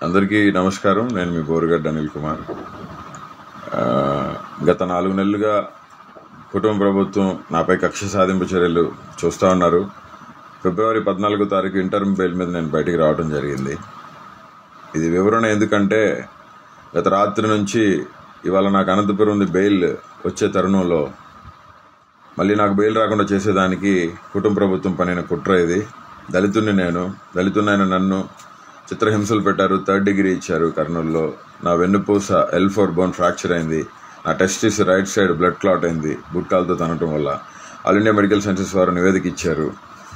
అందరికీ నమస్కారం. నేను మీ బోరుగడ్డ అనిల్ కుమార్. గత 4 నెలలుగా కుటుంబ ప్రభుత్వం నాపై కక్ష సాధింపు చర్యలు చూస్తూ ఉన్నారు. ఫిబ్రవరి 14వ తారీఖు ఇంటర్మ్ బెయిల్ మీద నేను బయటికి రావడం జరిగింది. ఇది వివరణ ఎందుకంటే గత రాత్రి నుంచి ఇవాళ నాకు అనంతపురం బెయిల్ వచ్చే తరుణంలో మళ్ళీ నాకు బెయిల్ రాకుండా చేసేదానికి కుటుంబ ప్రభుత్వం పనిన కుట్ర ఇది. దళితున్నైన నన్ను చిత్రహింసలు పెట్టారు. 3rd డిగ్రీ ఇచ్చారు కర్నూలులో. నా వెన్నుపూస L4 బోన్ ఫ్రాక్చర్ అయింది. నా testis right side blood clot అయింది గుట్కాలతో తనటం వల్ల. ఆల్ ఇండియా మెడికల్ సైన్సెస్ వారు నివేదిక ఇచ్చారు.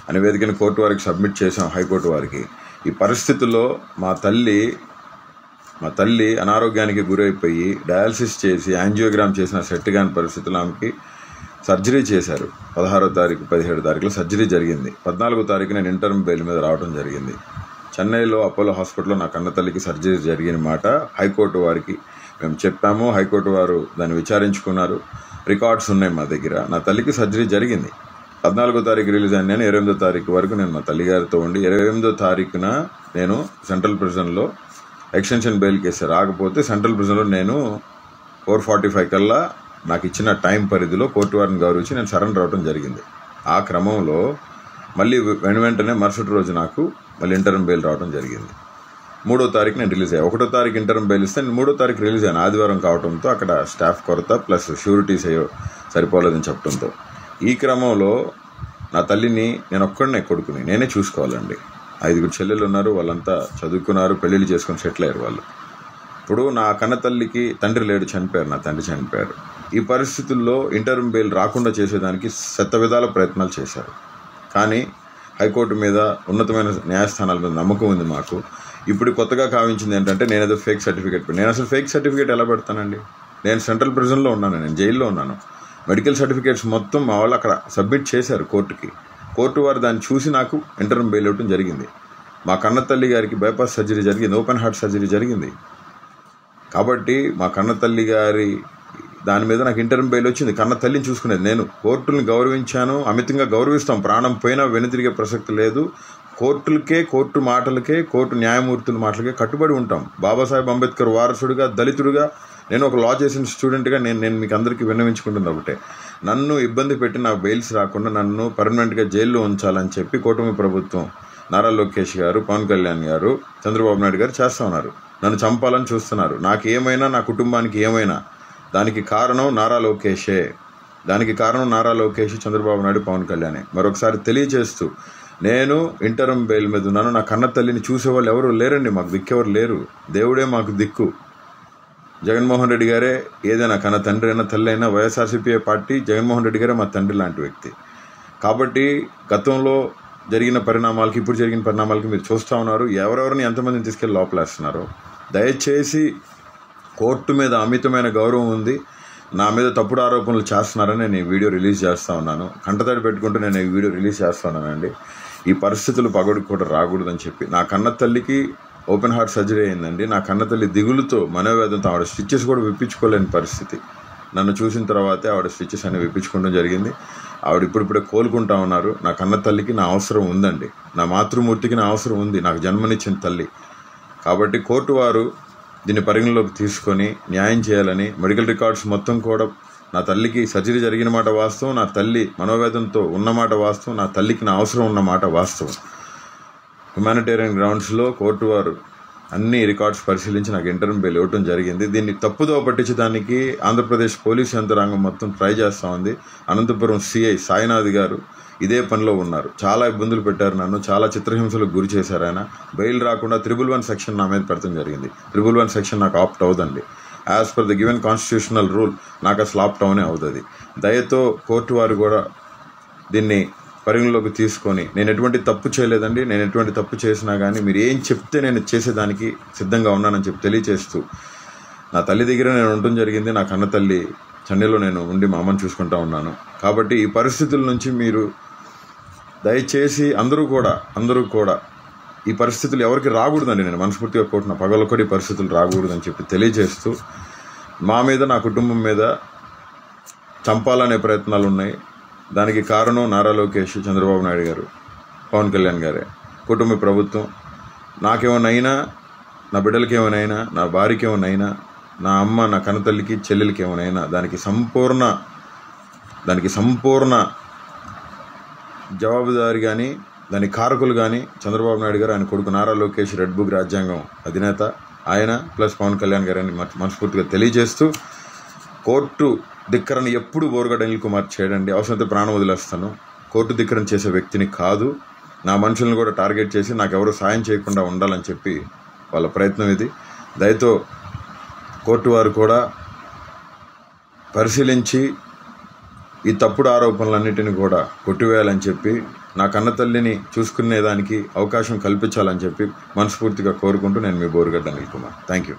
ఆ నివేదికను కోర్టు వారికి సబ్మిట్ చేశాం, హైకోర్టు వారికి. ఈ పరిస్థితుల్లో మా తల్లి అనారోగ్యానికి గురైపోయి డయాలసిస్ చేసి యాంజియోగ్రామ్ చేసిన సెట్ కాని పరిస్థితుల్లో ఆమెకి సర్జరీ చేశారు. 16వ తారీఖు 17వ తారీఖులో సర్జరీ జరిగింది. 14వ తారీఖు నేను ఇంటర్మ్ బెయిల్ మీద రావడం జరిగింది. చెన్నైలో అపోలో హాస్పిటల్లో నా కన్న తల్లికి సర్జరీ జరిగిన మాట హైకోర్టు వారికి మేము చెప్పాము. హైకోర్టు వారు దాన్ని విచారించుకున్నారు. రికార్డ్స్ ఉన్నాయి మా దగ్గర. నా తల్లికి సర్జరీ జరిగింది. 14వ తారీఖు రిలీజ్ అయ్యాను. నేను 28వ తారీఖు వరకు నేను మా తల్లిగారితో ఉండి 28వ తారీఖున నేను సెంట్రల్ ప్రిజన్లో ఎక్స్టెన్షన్ బెయిల్ కేసు రాకపోతే సెంట్రల్ ప్రిజన్లో నేను 4:45 కల్లా నాకు ఇచ్చిన టైం పరిధిలో కోర్టు వారిని గౌరవించి నేను సరెండర్ అవడం జరిగింది. ఆ క్రమంలో మళ్ళీ వెంటనే మరుసటి రోజు నాకు మళ్ళీ ఇంటర్మ్ బెయిల్ రావడం జరిగింది. 3వ తారీఖు నేను రిలీజ్ అయ్యాను. 1వ తారీఖు ఇంటర్మ్ బెయిల్ ఇస్తే నేను 3వ తారీఖు రిలీజ్ అయ్యాను. ఆదివారం కావడంతో అక్కడ స్టాఫ్ కొరత ప్లస్ షూరిటీస్ అయ్యో సరిపోలేదని చెప్పడంతో ఈ క్రమంలో నా తల్లిని నేను ఒక్కడనే కొడుకుని నేనే చూసుకోవాలండి. 5 చెల్లెలు ఉన్నారు. వాళ్ళంతా చదువుకున్నారు, పెళ్ళిళ్ళు చేసుకొని సెటిల్ అయ్యారు వాళ్ళు. ఇప్పుడు నా కన్న తల్లికి తండ్రి లేడు, చనిపోయారు. నా తండ్రి చనిపోయారు. ఈ పరిస్థితుల్లో ఇంటర్మ్ బెయిల్ రాకుండా చేసేదానికి శతవిధాల ప్రయత్నాలు చేశారు. కానీ హైకోర్టు మీద, ఉన్నతమైన న్యాయస్థానాల మీద నమ్మకం ఉంది మాకు. ఇప్పుడు కొత్తగా కావించింది ఏంటంటే నేనేదో ఫేక్ సర్టిఫికేట్ నేను అసలు ఫేక్ సర్టిఫికేట్ ఎలా పెడతానండి? నేను సెంట్రల్ ప్రిజన్లో ఉన్నాను, నేను జైల్లో ఉన్నాను. మెడికల్ సర్టిఫికేట్స్ మొత్తం మా వాళ్ళు అక్కడ సబ్మిట్ చేశారు కోర్టుకి. కోర్టు వారు దాన్ని చూసి నాకు ఇంటర్మ్ బెయిల్ ఇవ్వడం జరిగింది. మా కన్న తల్లి గారికి బైపాస్ సర్జరీ జరిగింది, ఓపెన్ హార్ట్ సర్జరీ జరిగింది. కాబట్టి మా కన్న తల్లి గారి దాని మీద నాకు ఇంటర్మ్ బెయిల్ వచ్చింది. కన్న తల్లిని చూసుకునేది నేను. కోర్టుని గౌరవించాను, అమితంగా గౌరవిస్తాం. ప్రాణం పోయినా వెనుతిరిగే ప్రసక్తి లేదు. కోర్టులకే, కోర్టు మాటలకే, కోర్టు న్యాయమూర్తుల మాటలకే కట్టుబడి ఉంటాం. బాబాసాహెబ్ అంబేద్కర్ వారసుడిగా, దళితుడిగా, నేను ఒక లా చేసిన స్టూడెంట్గా నేను మీకు అందరికీ విన్నవించుకుంటుంది ఒకటే, నన్ను ఇబ్బంది పెట్టి నాకు బెయిల్స్ రాకుండా నన్ను పర్మనెంట్గా జైల్లో ఉంచాలని చెప్పి కూటమి ప్రభుత్వం నారా లోకేష్ గారు, పవన్ కళ్యాణ్ గారు, చంద్రబాబు నాయుడు గారు చేస్తూ ఉన్నారు. నన్ను చంపాలని చూస్తున్నారు. నాకు ఏమైనా, నా కుటుంబానికి ఏమైనా దానికి కారణం నారా లోకేషే. చంద్రబాబు నాయుడు, పవన్ కళ్యాణే. మరొకసారి తెలియజేస్తూ, నేను ఇంటర్మ్ బెయిల్ మీద ఉన్నాను. నా కన్న తల్లిని చూసేవాళ్ళు ఎవరు లేరండి. మాకు దిక్కెవరు లేరు. దేవుడే మాకు దిక్కు. జగన్మోహన్ రెడ్డి గారే ఏదైనా, కన్న తండ్రి అయినా తల్లి అయినా వైఎస్ఆర్సీపీ పార్టీ, జగన్మోహన్ రెడ్డి గారే మా తండ్రి లాంటి వ్యక్తి. కాబట్టి గతంలో జరిగిన పరిణామాలకి, ఇప్పుడు జరిగిన పరిణామాలకి మీరు చూస్తూ ఉన్నారు. ఎవరెవరిని ఎంతమందిని తీసుకెళ్ళి లోపలేస్తున్నారో. దయచేసి కోర్టు మీద అమితమైన గౌరవం ఉంది. నా మీద తప్పుడు ఆరోపణలు చేస్తున్నారని నేను ఈ వీడియో రిలీజ్ చేస్తూ ఉన్నాను. కంటతడి పెట్టుకుంటూ నేను ఈ వీడియో రిలీజ్ చేస్తూ ఉన్నానండి. ఈ పరిస్థితులు పగడికి కూడా రాకూడదని చెప్పి. నా కన్న తల్లికి ఓపెన్ హార్ట్ సర్జరీ అయిందండి. నా కన్న తల్లి దిగులుతో, మనోవేదంతో ఆవిడ స్టిచెస్ కూడా విప్పించుకోలేని పరిస్థితి. నన్ను చూసిన తర్వాతే ఆవిడ స్టిచెస్ అన్ని విప్పించుకోవడం జరిగింది. ఆవిడ ఇప్పుడిప్పుడే కోలుకుంటా ఉన్నారు. నా కన్న తల్లికి నా అవసరం ఉందండి. నా మాతృమూర్తికి నా అవసరం ఉంది, నాకు జన్మనిచ్చిన తల్లి. కాబట్టి కోర్టు వారు దీన్ని పరిగణలోకి తీసుకొని న్యాయం చేయాలని, మెడికల్ రికార్డ్స్ మొత్తం కూడా నా తల్లికి సర్జరీ జరిగిన మాట వాస్తవం, నా తల్లి మనోవేదంతో ఉన్నమాట వాస్తవం, నా తల్లికి నా అవసరం ఉన్నమాట వాస్తవం. హ్యుమానిటేరియన్ గ్రౌండ్స్లో కోర్టు వారు అన్ని రికార్డ్స్ పరిశీలించి నాకు ఇంటర్మ్ బెయిల్ ఇవ్వడం జరిగింది. దీన్ని తప్పుదో పట్టించడానికి ఆంధ్రప్రదేశ్ పోలీస్ యంత్రాంగం మొత్తం ట్రై చేస్తూ ఉంది. అనంతపురం సిఐ సాయినాథ్ గారు ఇదే పనిలో ఉన్నారు. చాలా ఇబ్బందులు పెట్టారు నన్ను, చాలా చిత్రహింసలకు గురి చేశారు ఆయన. బెయిల్ రాకుండా 311 సెక్షన్ నా మీద పెడతాం జరిగింది. 311 సెక్షన్ నాకు ఆప్ట్ అవుదండి. As per the given constitutional rule నాకు అసలు ఆప్ట్ అవునే అవుతుంది. దయతో కోర్టు వారు కూడా దీన్ని పరిగణలోకి తీసుకొని, నేను ఎటువంటి తప్పు చేయలేదండి. నేను ఎటువంటి తప్పు చేసినా కానీ మీరు ఏం చెప్తే నేను చేసేదానికి సిద్ధంగా ఉన్నానని చెప్పి తెలియచేస్తూ, నా తల్లి దగ్గర నేను ఉండటం జరిగింది. నా కన్న తల్లి చెన్నైలో నేను ఉండి మా అమ్మని చూసుకుంటా ఉన్నాను. కాబట్టి ఈ పరిస్థితుల నుంచి మీరు దయచేసి అందరూ కూడా ఈ పరిస్థితులు ఎవరికి రాకూడదండి. నేను మనస్ఫూర్తిగా కోరుతున్నా, పగలొక్కటి ఈ పరిస్థితులు రాకూడదని చెప్పి తెలియజేస్తూ, మా మీద, నా కుటుంబం మీద చంపాలనే ప్రయత్నాలు ఉన్నాయి. దానికి కారణం నారా లోకేష్, చంద్రబాబు నాయుడు గారు, పవన్ కళ్యాణ్ గారే, కుటుంబ ప్రభుత్వం. నాకేమన్నా అయినా నా బిడ్డలకి ఏమైనా, నా భార్యకి ఏమైనా, నా అమ్మ నా కన్నతల్లికి చెల్లెలకి ఏమైనా దానికి సంపూర్ణ జవాబుదారి కానీ దాని కారకులు కానీ చంద్రబాబు నాయుడు గారు, ఆయన కొడుకు నారా లోకేష్, రెడ్ బుక్ రాజ్యాంగం అధినేత ఆయన ప్లస్ పవన్ కళ్యాణ్ గారు అని మనస్ఫూర్తిగా తెలియజేస్తూ, కోర్టు ధిక్కరణ ఎప్పుడు బోరుగడ్డ అనిల్ కుమార్ చేయడండి. అవసరమైతే ప్రాణం వదిలేస్తాను. కోర్టు ధిక్కరణ చేసే వ్యక్తిని కాదు. నా మనుషులను కూడా టార్గెట్ చేసి నాకెవరూ సాయం చేయకుండా ఉండాలని చెప్పి వాళ్ళ ప్రయత్నం ఇది. దయతో కోర్టు వారు కూడా పరిశీలించి ఈ తప్పుడు ఆరోపణలన్నిటిని కూడా కొట్టివేయాలని చెప్పి, నా కన్నతల్లిని చూసుకునేదానికి అవకాశం కల్పించాలని చెప్పి మనస్ఫూర్తిగా కోరుకుంటూ నేను మీ బోరుగడ్డ అనిల్ కుమార్. Thank you.